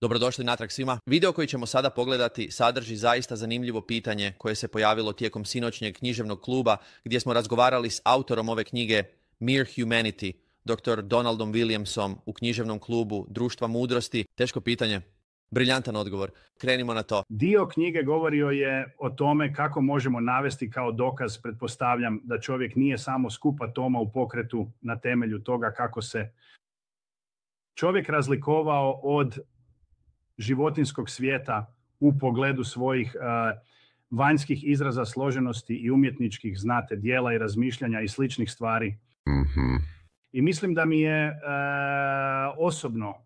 Dobrodošli natrag svima. Video koji ćemo sada pogledati sadrži zaista zanimljivo pitanje koje se pojavilo tijekom sinoćnjeg književnog kluba gdje smo razgovarali s autorom ove knjige Mere Humanity, dr. Donaldom Williamsom u književnom klubu Društva mudrosti. Teško pitanje, briljantan odgovor. Krenimo na to. Dio knjige govorio je o tome kako možemo navesti kao dokaz, pretpostavljam, da čovjek nije samo skup atoma u pokretu na temelju toga kako se čovjek razlikovao od životinjskog svijeta u pogledu svojih vanjskih izraza složenosti i umjetničkih, znate, dijela i razmišljanja i sličnih stvari. Mm-hmm. I mislim da mi je osobno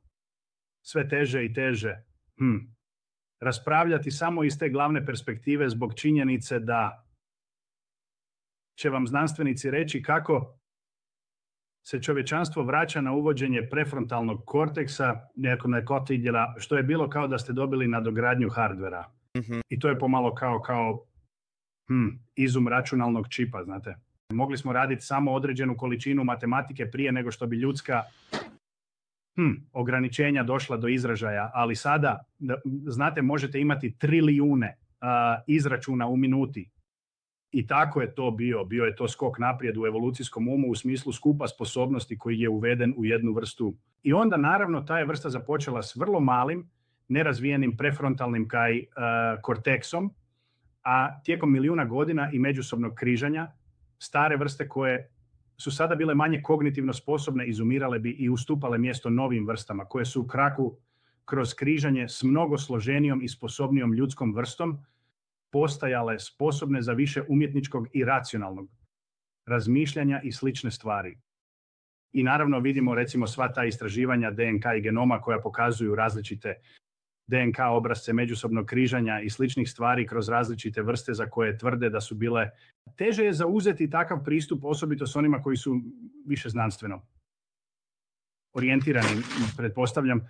sve teže i teže raspravljati samo iz te glavne perspektive zbog činjenice da će vam znanstvenici reći kako se čovječanstvo vraća na uvođenje prefrontalnog korteksa, što je bilo kao da ste dobili nadogradnju hardvera. Mm-hmm. I to je pomalo kao izum računalnog čipa, znate. Mogli smo raditi samo određenu količinu matematike prije nego što bi ljudska ograničenja došla do izražaja, ali sada, znate, možete imati trilijune izračuna u minuti. I tako je to bio je to skok naprijed u evolucijskom umu u smislu skupa sposobnosti koji je uveden u jednu vrstu. I onda naravno ta je vrsta započela s vrlo malim, nerazvijenim prefrontalnim korteksom, a tijekom milijuna godina i međusobnog križanja stare vrste koje su sada bile manje kognitivno sposobne izumirale bi i ustupale mjesto novim vrstama koje su u kraku kroz križanje s mnogo složenijom i sposobnijom ljudskom vrstom postajale sposobne za više umjetničkog i racionalnog razmišljanja i slične stvari. I naravno vidimo recimo sva ta istraživanja DNK i genoma koja pokazuju različite DNK obrasce međusobnog križanja i sličnih stvari kroz različite vrste za koje tvrde da su bile. Teže je zauzeti takav pristup, osobito s onima koji su više znanstveno orijentirani, pretpostavljam.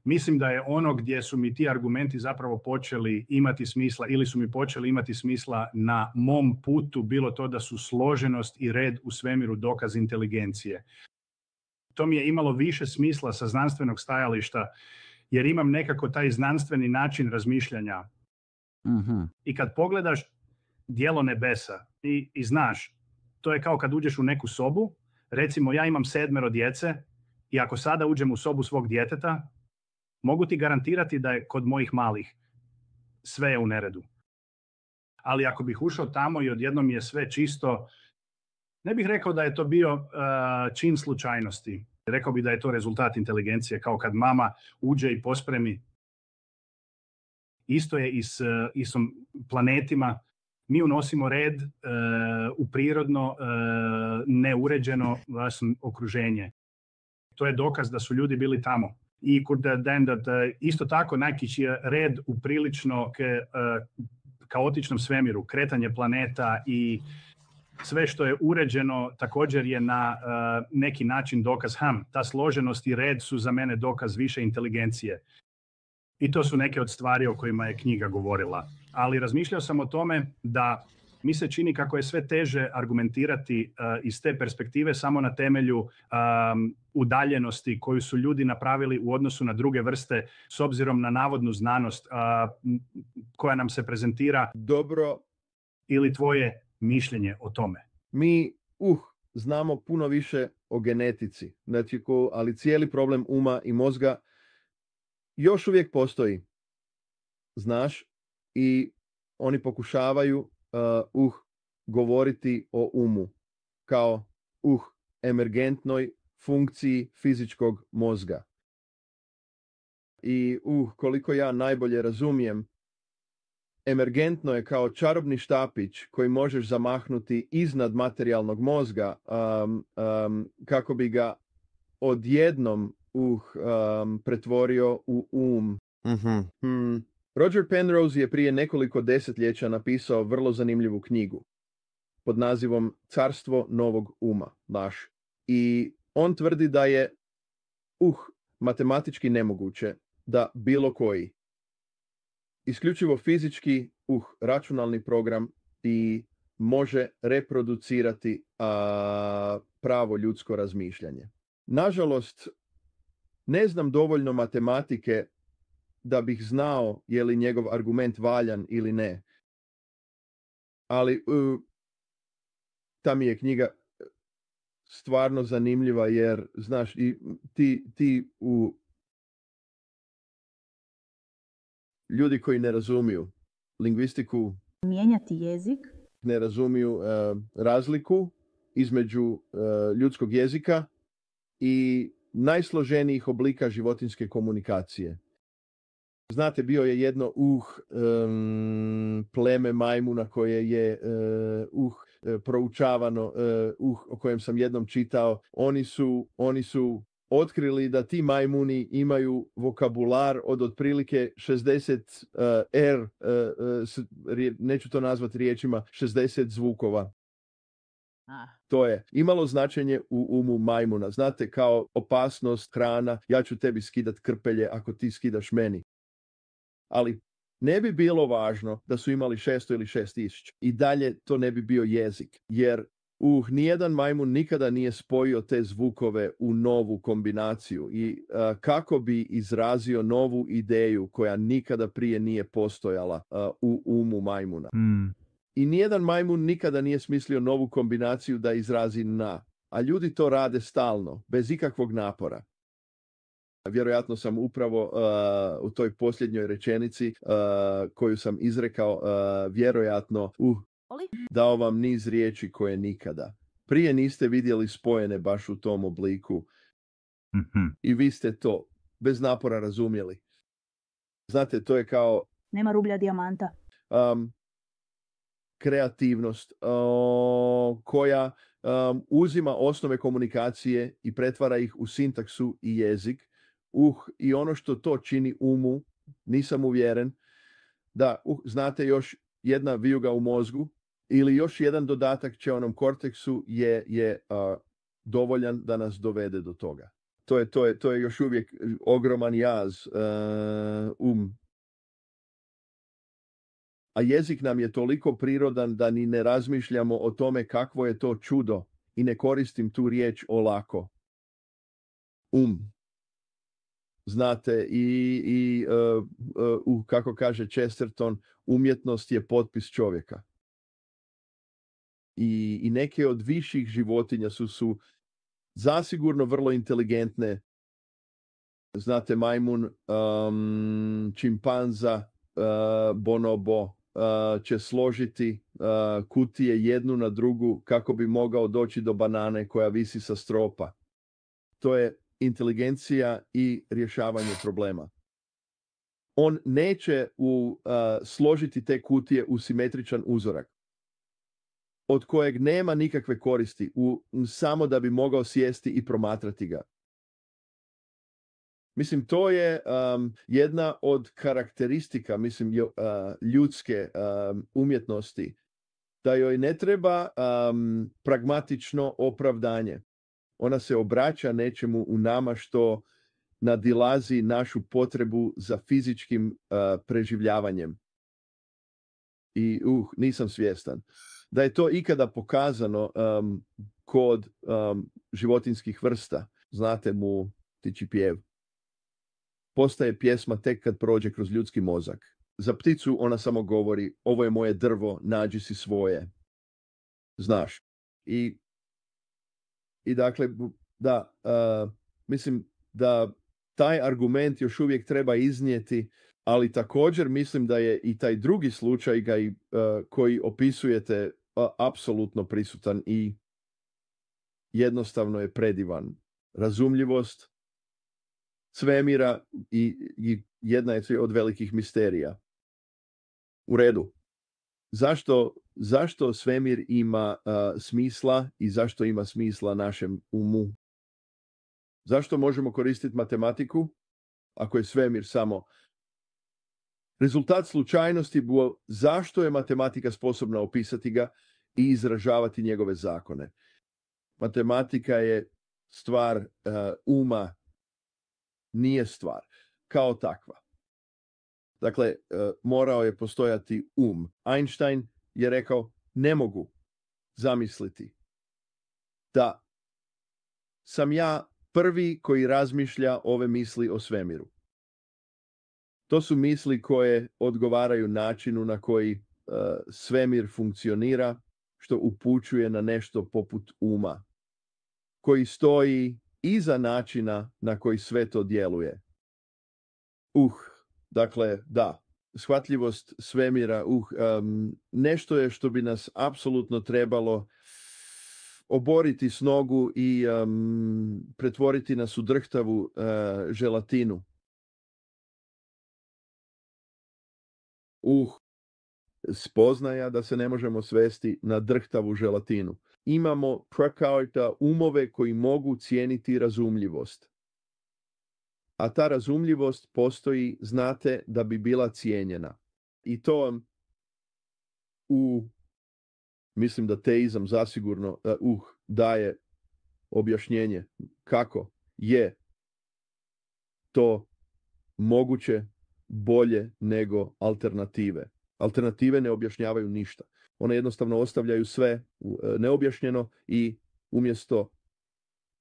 Mislim da je ono gdje su mi ti argumenti zapravo počeli imati smisla ili su mi počeli imati smisla na mom putu bilo to da su složenost i red u svemiru dokaz inteligencije. To mi je imalo više smisla sa znanstvenog stajališta jer imam nekako taj znanstveni način razmišljanja. Mm-hmm. I kad pogledaš djelo nebesa i znaš, to je kao kad uđeš u neku sobu, recimo ja imam 7 djece i ako sada uđem u sobu svog djeteta, mogu ti garantirati da je kod mojih malih sve je u neredu. Ali ako bih ušao tamo i odjednom je sve čisto, ne bih rekao da je to bio čin slučajnosti. Rekao bih da je to rezultat inteligencije, kao kad mama uđe i pospremi. Isto je i s planetima. Mi unosimo red u prirodno, neuređeno okruženje. To je dokaz da su ljudi bili tamo. I isto tako najkići je red u prilično kaotičnom svemiru, kretanje planeta i sve što je uređeno također je na neki način dokaz. Ta složenost i red su za mene dokaz više inteligencije. I to su neke od stvari o kojima je knjiga govorila. Ali razmišljao sam o tome da mi se čini kako je sve teže argumentirati iz te perspektive samo na temelju udaljenosti koju su ljudi napravili u odnosu na druge vrste s obzirom na navodnu znanost koja nam se prezentira. Dobro. Ili tvoje mišljenje o tome? Mi znamo puno više o genetici, znači, ali cijeli problem uma i mozga još uvijek postoji. Znaš, i oni pokušavaju govoriti o umu kao emergentnoj funkciji fizičkog mozga. I koliko ja najbolje razumijem, emergentno je kao čarobni štapić koji možeš zamahnuti iznad materijalnog mozga kako bi ga odjednom pretvorio u um. Mm-hmm. Roger Penrose je prije nekoliko desetljeća napisao vrlo zanimljivu knjigu pod nazivom Carstvo novog uma. I on tvrdi da je matematički nemoguće da bilo koji isključivo fizički računalni program i može reproducirati pravo ljudsko razmišljanje. Nažalost, ne znam dovoljno matematike da bih znao je li njegov argument valjan ili ne. Ali ta mi je knjiga stvarno zanimljiva jer, znaš, i ti ljudi koji ne razumiju lingvistiku, mijenjati jezik, ne razumiju razliku između ljudskog jezika i najsloženijih oblika životinjske komunikacije. Znate, bio je jedno pleme majmuna koje je proučavano, o kojem sam jednom čitao. Oni su otkrili da ti majmuni imaju vokabular od otprilike 60 neću to nazvati riječima, 60 zvukova. To je imalo značenje u umu majmuna. Znate, kao opasnost, hrana, ja ću tebi skidat krpelje ako ti skidaš meni. Ali ne bi bilo važno da su imali 600 ili 6000. I dalje to ne bi bio jezik. Jer nijedan majmun nikada nije spojio te zvukove u novu kombinaciju. I kako bi izrazio novu ideju koja nikada prije nije postojala u umu majmuna. I nijedan majmun nikada nije smislio novu kombinaciju da izrazi na. A ljudi to rade stalno, bez ikakvog napora. Vjerojatno sam upravo u toj posljednjoj rečenici koju sam izrekao, vjerojatno dao vam niz riječi koje nikada. Prije niste vidjeli spojene baš u tom obliku. I vi ste to bez napora razumjeli. Znate, to je kao... Nema rublja dijamanta. Kreativnost koja uzima osnove komunikacije i pretvara ih u sintaksu i jezik. I ono što to čini umu, nisam uvjeren, da znate, još jedna vijuga u mozgu ili još jedan dodatak ćeonom korteksu je dovoljan da nas dovede do toga. To je još uvijek ogroman jaz. A jezik nam je toliko prirodan da ni ne razmišljamo o tome kakvo je to čudo i ne koristim tu riječ olako. Znate, kako kaže Chesterton, umjetnost je potpis čovjeka. I neke od viših životinja su zasigurno vrlo inteligentne. Znate, majmun, čimpanza, bonobo će složiti kutije jednu na drugu kako bi mogao doći do banane koja visi sa stropa. To je inteligencija i rješavanje problema. On neće složiti te kutije u simetričan uzorak, od kojeg nema nikakve koristi, samo da bi mogao sjesti i promatrati ga. Mislim, to je jedna od karakteristika, ljudske umjetnosti, da joj ne treba pragmatično opravdanje. Ona se obraća nečemu u nama što nadilazi našu potrebu za fizičkim preživljavanjem. I nisam svjestan da je to ikada pokazano kod životinjskih vrsta. Znate mu ptičji pjev. Postaje pjesma tek kad prođe kroz ljudski mozak. Za pticu ona samo govori, ovo je moje drvo, nađi si svoje. Znaš. I dakle, da, mislim da taj argument još uvijek treba iznijeti, ali također mislim da je i taj drugi slučaj koji opisujete apsolutno prisutan i jednostavno je predivan. Razumljivost svemira i jedna je od velikih misterija. U redu. Zašto svemir ima smisla i zašto ima smisla našem umu? Zašto možemo koristiti matematiku ako je svemir samo rezultat slučajnosti? Zašto je matematika sposobna opisati ga i izražavati njegove zakone? Matematika je stvar uma, nije stvar kao takva. Dakle, morao je postojati Einstein je rekao, ne mogu zamisliti da sam ja prvi koji razmišlja ove misli o svemiru. To su misli koje odgovaraju načinu na koji svemir funkcionira, što upućuje na nešto poput uma, koji stoji iza načina na koji sve to djeluje. Dakle, da, shvatljivost svemira, nešto je što bi nas apsolutno trebalo oboriti s nogu i pretvoriti nas u drhtavu želatinu. Spoznaja da se ne možemo svesti na drhtavu želatinu. Imamo prakaita umove koji mogu cijeniti razumljivost. A ta razumljivost postoji, znate, da bi bila cijenjena. I to vam mislim da teizam zasigurno daje objašnjenje kako je to moguće bolje nego alternative. Alternative ne objašnjavaju ništa. One jednostavno ostavljaju sve neobjašnjeno i umjesto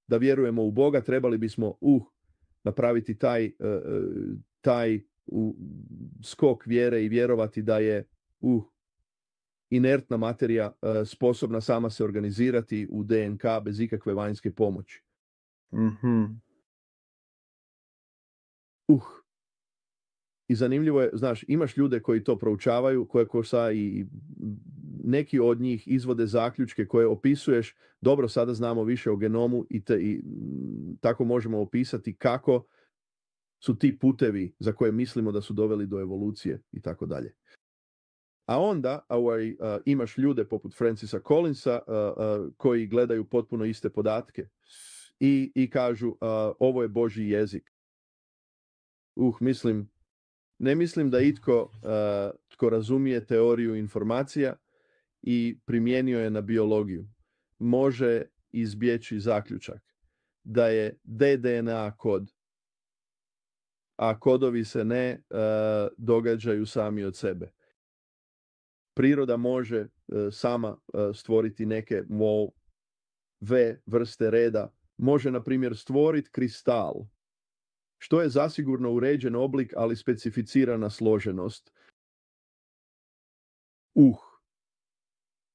da vjerujemo u Boga, trebali bismo napraviti taj skok vjere i vjerovati da je inertna materija sposobna sama se organizirati u DNK bez ikakve vanjske pomoći. Mm-hmm. I zanimljivo je, znaš, imaš ljude koji to proučavaju, koje kosa i neki od njih izvode zaključke koje opisuješ. Dobro, sada znamo više o genomu i tako možemo opisati kako su ti putevi za koje mislimo da su doveli do evolucije i tako dalje. A onda imaš ljude poput Francisa Collinsa koji gledaju potpuno iste podatke i kažu ovo je Božji jezik. Ne mislim da itko tko razumije teoriju informacija i primijenio je na biologiju može izbjeći zaključak da je ddNA kod, a kodovi se ne događaju sami od sebe. Priroda može sama stvoriti neke vrste reda. Može, na primjer, stvoriti kristal, što je zasigurno uređen oblik, ali specificirana složenost.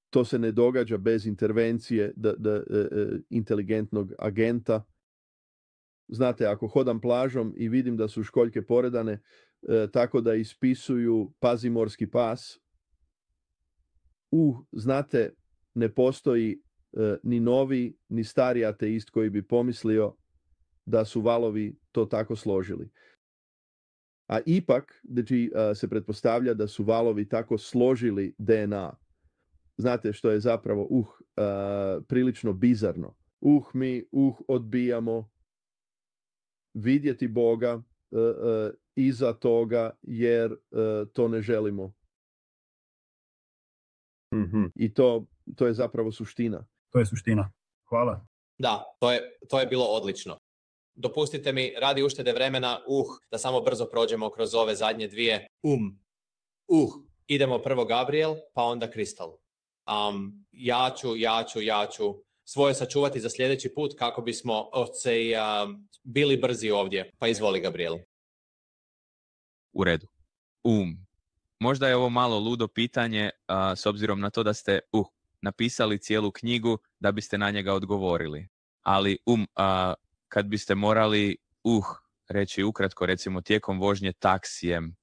To se ne događa bez intervencije inteligentnog agenta. Znate, ako hodam plažom i vidim da su školjke poredane tako da ispisuju pazimorski pas, znate, ne postoji ni novi, ni stari ateist koji bi pomislio da su valovi to tako složili. A ipak se pretpostavlja da su valovi tako složili DNA. Znate što je zapravo prilično bizarno. Mi odbijamo vidjeti Boga iza toga jer to ne želimo. Mm-hmm. I to je zapravo suština. To je suština. Hvala. Da, to je bilo odlično. Dopustite mi, radi uštede vremena, da samo brzo prođemo kroz ove zadnje dvije. Idemo prvo Gabriel, pa onda Kristal. Ja ću svoje sačuvati za sljedeći put kako bismo bili brzi ovdje. Pa izvoli, Gabriel. U redu. Možda je ovo malo ludo pitanje, s obzirom na to da ste napisali cijelu knjigu da biste na njega odgovorili. Ali kad biste morali reći ukratko, recimo tijekom vožnje taksijem,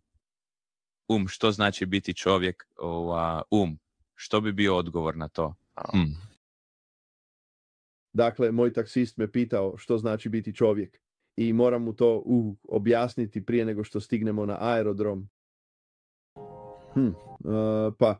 što znači biti čovjek, što bi bio odgovor na to? Dakle, moj taksist me pitao što znači biti čovjek i moram mu to objasniti prije nego što stignemo na aerodrom. Pa